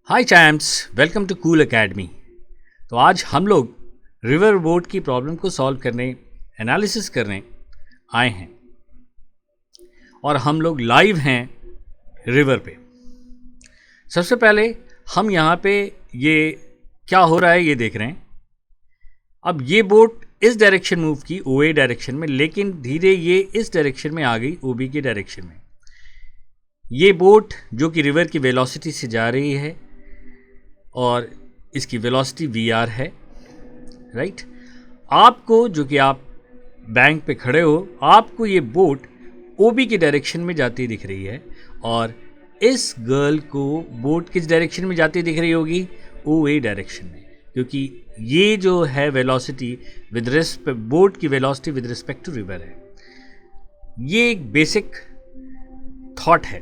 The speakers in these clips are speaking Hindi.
Hi champs, welcome to cool academy. तो आज हम लोग रिवर बोट की प्रॉब्लम को सॉल्व करने, एनालिसिस करने आए हैं और हम लोग लाइव हैं रिवर पे। सबसे पहले हम यहाँ पे ये क्या हो रहा है ये देख रहे हैं। अब ये बोट इस डायरेक्शन मूव की ओए डायरेक्शन में, लेकिन धीरे ये इस डायरेक्शन में आ गई ओबी की डायरेक्शन में। ये बोट जो कि रिवर की वेलोसिटी से जा रही है और इसकी वेलोसिटी वी.आर है, राइट। आपको जो कि आप बैंक पे खड़े हो, आपको ये बोट ओबी की डायरेक्शन में जाती दिख रही है और इस गर्ल को बोट किस डायरेक्शन में जाती दिख रही होगी? ओए डायरेक्शन में, क्योंकि ये जो है वेलोसिटी विद रिस्पेक्ट, बोट की velocity with respect to river है। ये एक बेसिक थॉट है।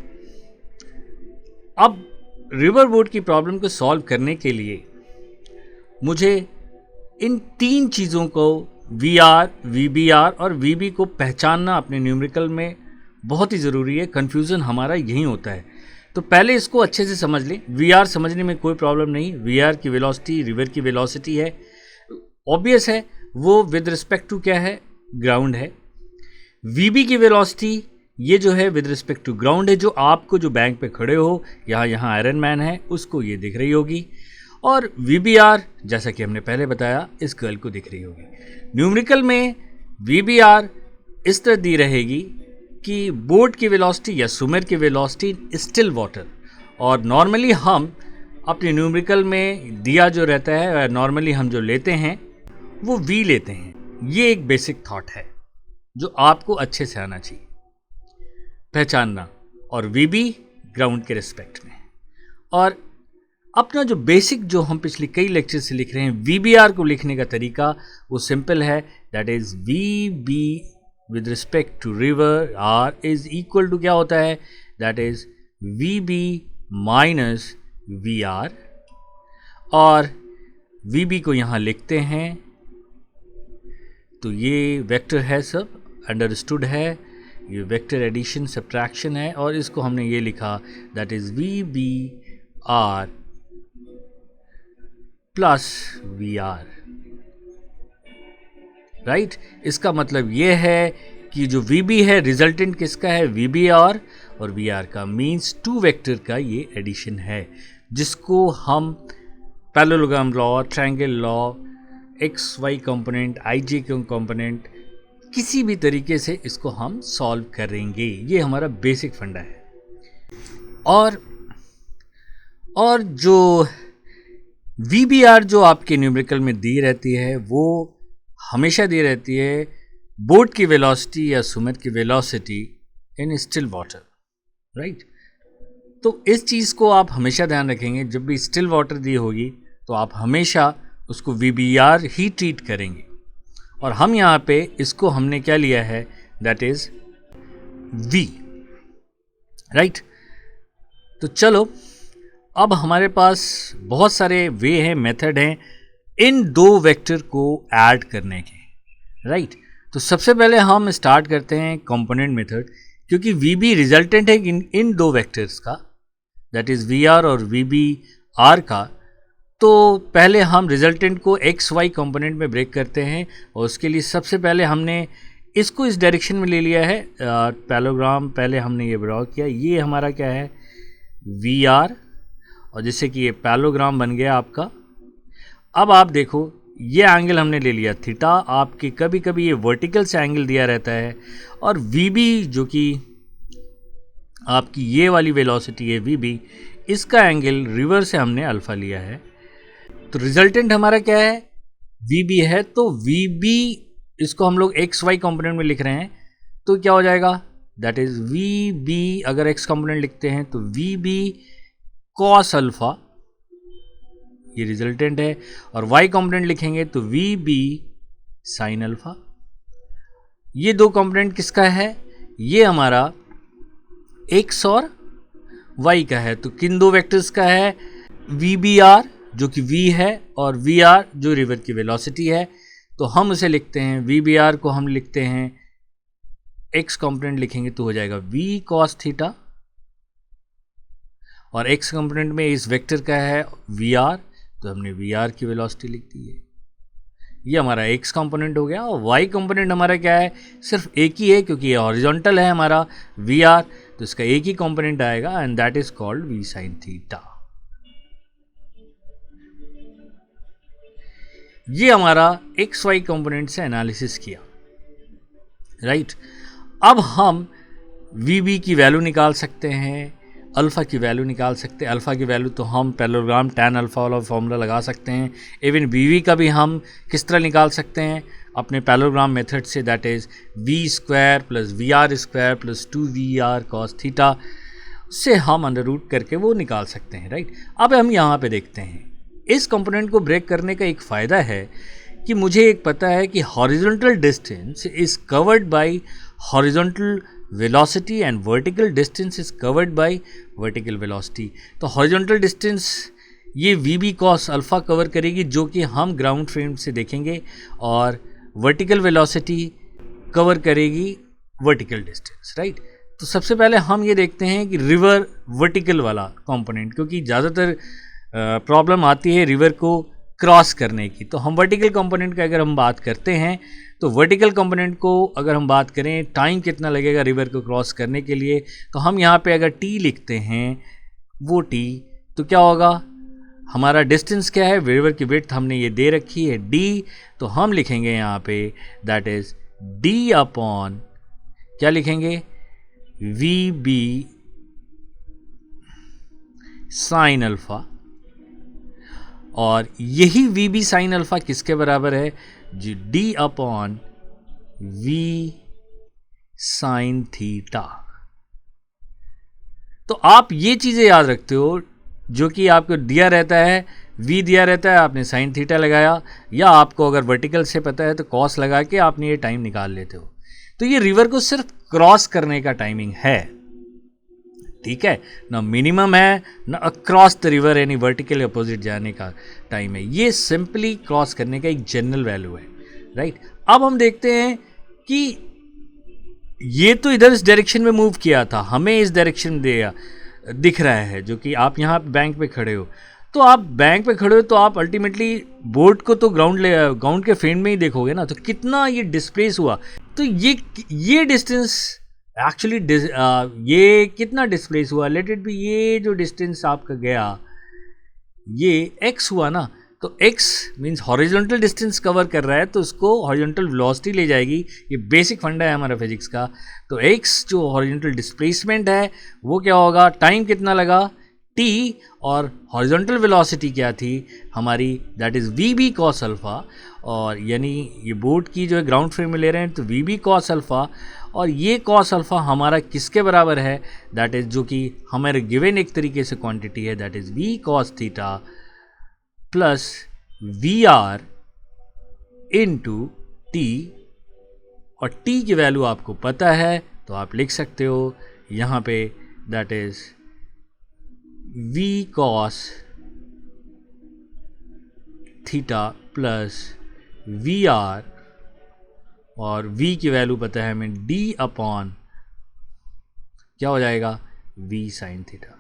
अब रिवर बोट की प्रॉब्लम को सॉल्व करने के लिए मुझे इन तीन चीज़ों को वी.आर, वी.बी.आर और वी.बी को पहचानना अपने न्यूमेरिकल में बहुत ही ज़रूरी है। कन्फ्यूज़न हमारा यहीं होता है। तो पहले इसको अच्छे से समझ लें। वी.आर समझने में कोई प्रॉब्लम नहीं। वी.आर की वेलोसिटी रिवर की वेलोसिटी है, ऑब्वियस है। वो विद रिस्पेक्ट टू क्या है? ग्राउंड है। वी.बी की वेलोसिटी ये जो है विद रिस्पेक्ट टू ग्राउंड है, जो आपको जो बैंक पे खड़े हो, यहाँ आयरन मैन है, उसको ये दिख रही होगी। और वी.बी.आर जैसा कि हमने पहले बताया, इस गर्ल को दिख रही होगी। न्यूमेरिकल में वी.बी.आर इस तरह दी रहेगी कि बोट की वेलोसिटी या स्विमर की वेलोसिटी स्टिल वाटर, और नॉर्मली हम अपने न्यूमेरिकल में दिया जो रहता है, नॉर्मली हम जो लेते हैं वो वी लेते हैं। ये एक बेसिक थॉट है जो आपको अच्छे से आना चाहिए, पहचानना। और वी.बी ग्राउंड के रिस्पेक्ट में। और अपना जो बेसिक जो हम पिछले कई लेक्चर से लिख रहे हैं, वी.बी.आर को लिखने का तरीका वो सिंपल है। That is VB with respect to river R is equal to क्या होता है? That is VB minus VR. और वी.बी को यहाँ लिखते हैं तो ये वेक्टर है, सब अंडरस्टूड है। ये वेक्टर एडिशन सब्ट्रैक्शन है और इसको हमने ये लिखा that is VBR plus VR, right. इसका मतलब ये है कि जो वी.बी है रिजल्टेंट किसका है? वी.बी.आर और वी.आर का, मीन्स टू वेक्टर का ये एडिशन है, जिसको हम parallelogram law, triangle law, X Y component, I J component, किसी भी तरीके से इसको हम सॉल्व करेंगे। ये हमारा बेसिक फंडा है। और जो वी.बी.आर जो आपके न्यूमेरिकल में दी रहती है, वो हमेशा दी रहती है बोट की वेलोसिटी या स्विमर की velocity in still water, right. तो इस चीज़ को आप हमेशा ध्यान रखेंगे। जब भी स्टिल वाटर दी होगी तो आप हमेशा उसको वी.बी.आर ही ट्रीट करेंगे। और हम यहाँ पे इसको हमने क्या लिया है? That is V, right. तो चलो, अब हमारे पास बहुत सारे वे हैं, मेथड हैं इन दो वेक्टर को ऐड करने के, राइट। तो सबसे पहले हम स्टार्ट करते हैं कंपोनेंट मेथड, क्योंकि वी.बी रिजल्टेंट है इन दो वेक्टर्स का, दैट इज वी.आर और वी.बी.आर का। तो पहले हम रिजल्टेंट को एक्स वाई कंपोनेंट में ब्रेक करते हैं, और उसके लिए सबसे पहले हमने इसको इस डायरेक्शन में ले लिया है। पैरेललोग्राम पहले हमने ये ड्रॉ किया, ये हमारा क्या है? वी.आर, और जिससे कि ये पैरेललोग्राम बन गया आपका। अब आप देखो, ये एंगल हमने ले लिया थीटा। आपके कभी कभी ये वर्टिकल से एंगल दिया रहता है, और वी.बी जो कि आपकी ये वाली वेलोसिटी है वी.बी, इसका एंगल रिवर से हमने अल्फा लिया है। तो रिजल्टेंट हमारा क्या है? वी.बी है। तो वी.बी इसको हम लोग एक्स वाई कंपोनेंट में लिख रहे हैं, तो क्या हो जाएगा? दैट इज वी.बी, अगर एक्स कंपोनेंट लिखते हैं तो वी.बी कॉस अल्फा, ये रिजल्टेंट है। और वाई कंपोनेंट लिखेंगे तो वी.बी साइन अल्फा। ये दो कंपोनेंट किसका है? ये हमारा एक्स और वाई का है। तो किन दो वेक्टर्स का है? वी.बी.आर जो कि वी है, और वी.आर जो रिवर की वेलोसिटी है। तो हम उसे लिखते हैं, वी.बी.आर को हम लिखते हैं, एक्स कंपोनेंट लिखेंगे तो हो जाएगा वी कॉस थीटा, और x कंपोनेंट में इस वेक्टर का है vr, तो हमने vr की वेलोसिटी लिख दी है। ये हमारा x कंपोनेंट हो गया। और y कंपोनेंट हमारा क्या है, सिर्फ एक ही है क्योंकि ये हॉरिजॉन्टल है हमारा vr, तो इसका एक ही कंपोनेंट आएगा and that is called v sin theta. ये हमारा एक्स वाई कंपोनेंट से एनालिसिस किया, राइट। अब हम वी बी की वैल्यू निकाल सकते हैं, अल्फ़ा की वैल्यू निकाल सकते हैं। अल्फ़ा की वैल्यू तो हम पैरेललोग्राम tan अल्फ़ा वाला फॉर्मूला लगा सकते हैं। इवन वी वी का भी हम किस तरह निकाल सकते हैं, अपने पैरेललोग्राम मेथड से, that is V square plus V R square plus 2vr cos theta से हम अंडर रूट करके वो निकाल सकते हैं, राइट। अब हम यहाँ पे देखते हैं, इस कंपोनेंट को ब्रेक करने का एक फ़ायदा है कि मुझे एक पता है कि horizontal distance is covered by horizontal velocity and vertical distance is covered by vertical velocity. तो हॉरिजॉन्टल डिस्टेंस ये V B cos alpha cover करेगी, जो कि हम ग्राउंड फ्रेम से देखेंगे, और वर्टिकल वेलोसिटी कवर करेगी वर्टिकल डिस्टेंस, राइट। तो सबसे पहले हम ये देखते हैं कि रिवर वर्टिकल वाला कंपोनेंट, क्योंकि ज़्यादातर प्रॉब्लम आती है रिवर को क्रॉस करने की। तो हम वर्टिकल कंपोनेंट की अगर हम बात करते हैं, तो वर्टिकल कंपोनेंट को अगर हम बात करें टाइम कितना लगेगा रिवर को क्रॉस करने के लिए, तो हम यहाँ पे अगर t लिखते हैं, वो t, तो क्या होगा, हमारा डिस्टेंस क्या है, रिवर की विड्थ हमने ये दे रखी है d, तो हम लिखेंगे यहाँ पे दैट इज d अपॉन क्या लिखेंगे, वी बी साइन अल्फ़ा। और यही वी बी साइन अल्फ़ा किसके बराबर है, जी d upon V sine theta. तो आप ये चीज़ें याद रखते हो, जो कि आपको दिया रहता है, v दिया रहता है, आपने साइन थीटा लगाया, या आपको अगर वर्टिकल से पता है तो कॉस लगा के आपने ये टाइम निकाल लेते हो। तो ये रिवर को सिर्फ क्रॉस करने का टाइमिंग है, ठीक है ना, मिनिमम है ना अक्रॉस द रिवर यानी वर्टिकल अपोजिट जाने का टाइम है। ये सिंपली क्रॉस करने का एक जनरल वैल्यू है, राइट। अब हम देखते हैं कि ये तो इधर इस डायरेक्शन में मूव किया था, हमें इस डायरेक्शन दिख रहा है, जो कि आप यहाँ बैंक पे खड़े हो, तो आप बैंक पे खड़े हो तो आप अल्टीमेटली बोर्ड को तो ग्राउंड के फ्रेम में ही देखोगे ना, तो कितना ये डिस्प्लेस हुआ। तो ये डिस्टेंस एक्चुअली ये कितना डिस्प्लेस हुआ, लेट इट बी, ये जो डिस्टेंस आपका गया ये x हुआ ना, तो x means horizontal distance cover कर रहा है, तो उसको हॉरिजॉन्टल वेलोसिटी ले जाएगी। ये बेसिक फंडा है हमारा फिजिक्स का। तो x जो हॉरिजॉन्टल डिस्प्लेसमेंट है वो क्या होगा, टाइम कितना लगा t, और हॉरिजॉन्टल वेलोसिटी क्या थी हमारी, that is V B cos alpha. और यानी ये बोर्ड की जो है ग्राउंड फ्रेम में ले रहे हैं, तो वी बी कॉस अल्फ़ा, और ये कॉस अल्फ़ा हमारा किसके बराबर है, दैट इज़ जो कि हमारे गिवन एक तरीके से क्वांटिटी है, that is V cos theta plus V R into T. और टी की वैल्यू आपको पता है, तो आप लिख सकते हो यहाँ पे that is V cos theta plus V R, और v की वैल्यू पता है हमें d अपॉन क्या हो जाएगा, v साइन थीटा।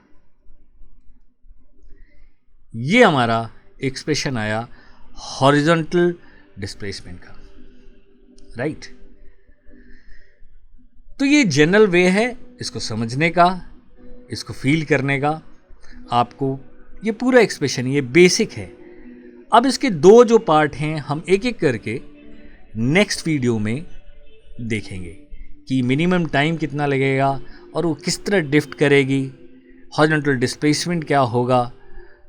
ये हमारा एक्सप्रेशन आया हॉरिजॉन्टल डिस्प्लेसमेंट का, राइट। तो ये जनरल वे है इसको समझने का, इसको फील करने का। आपको ये पूरा एक्सप्रेशन ये बेसिक है। अब इसके दो जो पार्ट हैं हम एक एक करके नेक्स्ट वीडियो में देखेंगे कि मिनिमम टाइम कितना लगेगा और वो किस तरह ड्रिफ्ट करेगी, हॉरिजॉन्टल डिस्प्लेसमेंट क्या होगा,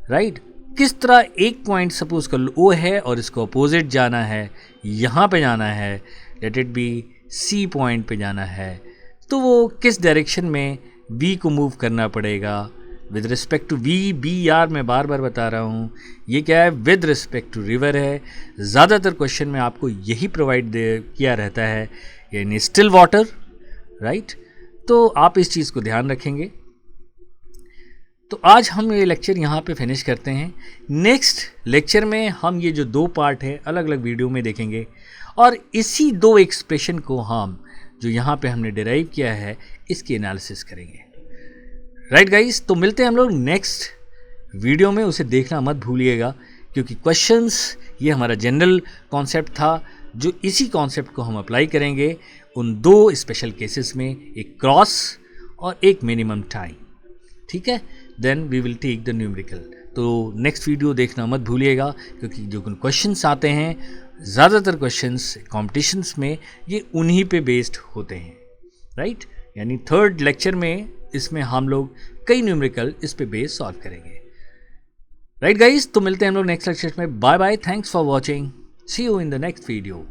राइट। किस तरह एक पॉइंट सपोज कर लो ओ है और इसको अपोजिट जाना है, यहाँ पे जाना है, let it be C point पे जाना है, तो वो किस डायरेक्शन में वी को मूव करना पड़ेगा with respect to V B R. मैं बार बार बता रहा हूँ ये क्या है, विद रिस्पेक्ट टू रिवर है। ज़्यादातर क्वेश्चन में आपको यही प्रोवाइड किया रहता है, यानी स्टिल वाटर, राइट। तो आप इस चीज़ को ध्यान रखेंगे। तो आज हम ये लेक्चर यहाँ पे फिनिश करते हैं। नेक्स्ट लेक्चर में हम ये जो दो पार्ट है अलग अलग वीडियो में देखेंगे, और इसी दो एक्सप्रेशन को हम जो यहाँ पे हमने डिराइव किया है इसकी एनालिसिस करेंगे, राइट गाइस, तो मिलते हैं हम लोग नेक्स्ट वीडियो में, उसे देखना मत भूलिएगा, क्योंकि क्वेश्चंस ये हमारा जनरल कॉन्सेप्ट था, जो इसी कॉन्सेप्ट को हम अप्लाई करेंगे उन दो स्पेशल केसेस में, एक क्रॉस और एक मिनिमम टाइम। ठीक है, then we will take the numerical. तो नेक्स्ट वीडियो देखना मत भूलिएगा, क्योंकि जो क्वेश्चंस आते हैं, ज़्यादातर क्वेश्चंस कॉम्पिटिशन्स में ये उन्हीं पे बेस्ड होते हैं, राइट। यानी थर्ड लेक्चर में इसमें हम लोग कई न्यूमेरिकल इस पे बेस सॉल्व करेंगे, राइट गाइस। तो मिलते हैं हम लोग नेक्स्ट लेक्चर में। Bye bye, thanks for watching, see you in the next video.